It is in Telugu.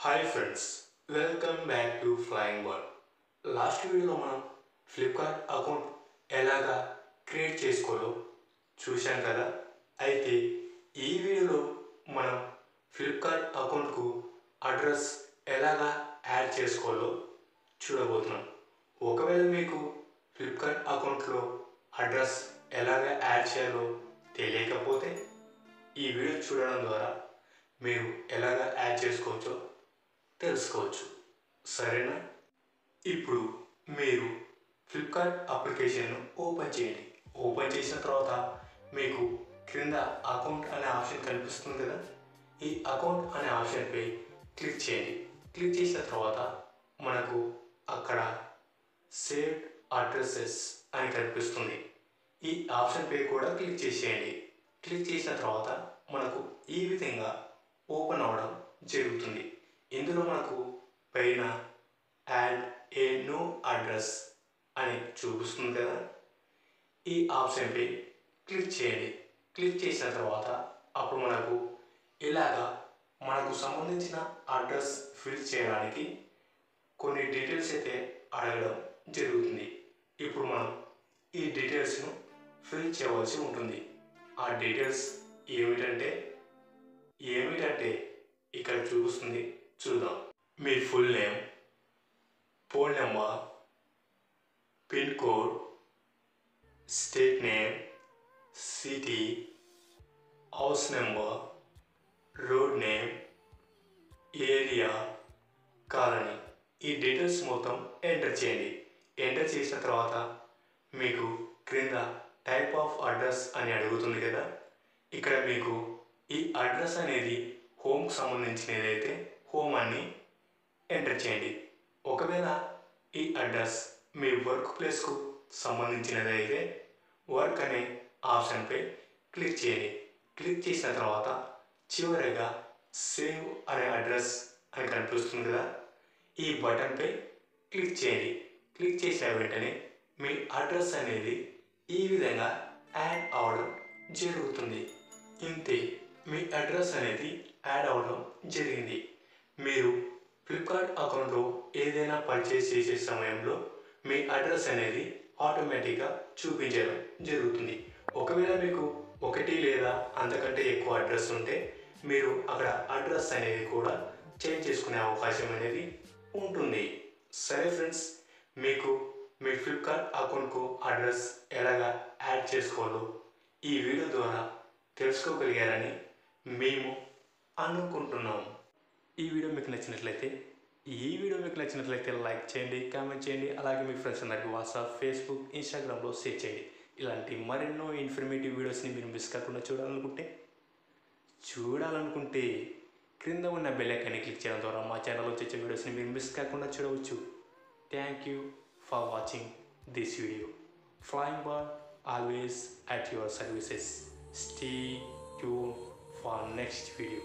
Hi friends, welcome back to flying bird. Last వీడియోలో మనం ఫ్లిప్కార్ట్ అకౌంట్ ఎలాగా క్రియేట్ చేసుకోవాలో చూశాం కదా. అయితే ఈ వీడియోలో మనం ఫ్లిప్కార్ట్ అకౌంట్కు అడ్రస్ ఎలాగా యాడ్ చేసుకోవాలో చూడబోతున్నాం. ఒకవేళ మీకు ఫ్లిప్కార్ట్ అకౌంట్లో అడ్రస్ ఎలాగా యాడ్ చేయాలో తెలియకపోతే ఈ వీడియో చూడడం ద్వారా మీరు ఎలాగా యాడ్ చేసుకోవచ్చో తెలుసుకోవచ్చు. సరేనా? ఇప్పుడు మీరు ఫ్లిప్కార్ట్ అప్లికేషన్ను ఓపెన్ చేయండి. ఓపెన్ చేసిన తర్వాత మీకు క్రింద అకౌంట్ అనే ఆప్షన్ కనిపిస్తుంది కదా. ఈ అకౌంట్ అనే ఆప్షన్పై క్లిక్ చేయండి. క్లిక్ చేసిన తర్వాత మనకు అక్కడ సేవ్డ్ అడ్రసెస్ అని కనిపిస్తుంది. ఈ ఆప్షన్పై కూడా క్లిక్ చేసేయండి. క్లిక్ చేసిన తర్వాత మనకు ఈ విధంగా ఓపెన్ అవ్వడం జరుగుతుంది. ఇందులో మనకు పైన యాడ్ ఏ న్యూ అడ్రస్ అని చూపిస్తుంది కదా. ఈ ఆప్షన్పై క్లిక్ చేయండి. క్లిక్ చేసిన తర్వాత అప్పుడు మనకు ఇలాగా మనకు సంబంధించిన అడ్రస్ ఫిల్ చేయడానికి కొన్ని డీటెయిల్స్ అయితే అడగడం జరుగుతుంది. ఇప్పుడు మనం ఈ డీటెయిల్స్ను ఫిల్ చేయవలసి ఉంటుంది. ఆ డీటెయిల్స్ ఏమిటంటే ఇక్కడ చూపిస్తుంది, చూద్దాం. మీ full name, phone number, pin code, state name, city, house number, road name, area, colony, ఈ డీటెయిల్స్ మొత్తం ఎంటర్ చేయండి. ఎంటర్ చేసిన తర్వాత మీకు క్రింద టైప్ ఆఫ్ అడ్రస్ అని అడుగుతుంది కదా. ఇక్కడ మీకు ఈ అడ్రస్ అనేది హోమ్కి సంబంధించినదైతే హోమ్ అని ఎంటర్ చేయండి. ఒకవేళ ఈ అడ్రస్ మీ వర్క్ ప్లేస్కు సంబంధించినదైతే వర్క్ అనే ఆప్షన్పై క్లిక్ చేయండి. క్లిక్ చేసిన తర్వాత చివరిగా సేవ్ అనే అడ్రస్ అని కనిపిస్తుంది కదా. ఈ బటన్పై క్లిక్ చేయండి. క్లిక్ చేసిన వెంటనే మీ అడ్రస్ అనేది ఈ విధంగా యాడ్ అవడం జరుగుతుంది. ఇంతే, మీ అడ్రస్ అనేది యాడ్ అవడం జరిగింది. మీరు ఫ్లిప్కార్ట్ అకౌంట్లో ఏదైనా పర్చేస్ చేసే సమయంలో మీ అడ్రస్ అనేది ఆటోమేటిక్గా చూపించడం జరుగుతుంది. ఒకవేళ మీకు ఒకటి లేదా అంతకంటే ఎక్కువ అడ్రస్ ఉంటే మీరు అక్కడ అడ్రస్ అనేది కూడా చేంజ్ చేసుకునే అవకాశం అనేది ఉంటుంది. సరే ఫ్రెండ్స్, మీకు మీ ఫ్లిప్కార్ట్ అకౌంట్కు అడ్రస్ ఎలాగా యాడ్ చేసుకోవాలో ఈ వీడియో ద్వారా తెలుసుకోగలిగారని మేము అనుకుంటున్నాము. ఈ వీడియో మీకు నచ్చినట్లయితే లైక్ చేయండి, కామెంట్ చేయండి. అలాగే మీ ఫ్రెండ్స్ అందరికీ వాట్సాప్, ఫేస్బుక్, ఇన్స్టాగ్రామ్లో షేర్ చేయండి. ఇలాంటి మరెన్నో ఇన్ఫర్మేటివ్ వీడియోస్ని మీరు మిస్ కాకుండా చూడాలనుకుంటే క్రింద ఉన్న బెల్ ఐకాన్ని క్లిక్ చేయడం ద్వారా మా ఛానల్లో వచ్చే వీడియోస్ని మీరు మిస్ కాకుండా చూడవచ్చు. Thank you for watching this video. Flying bird always at your services. Stay tuned for next video.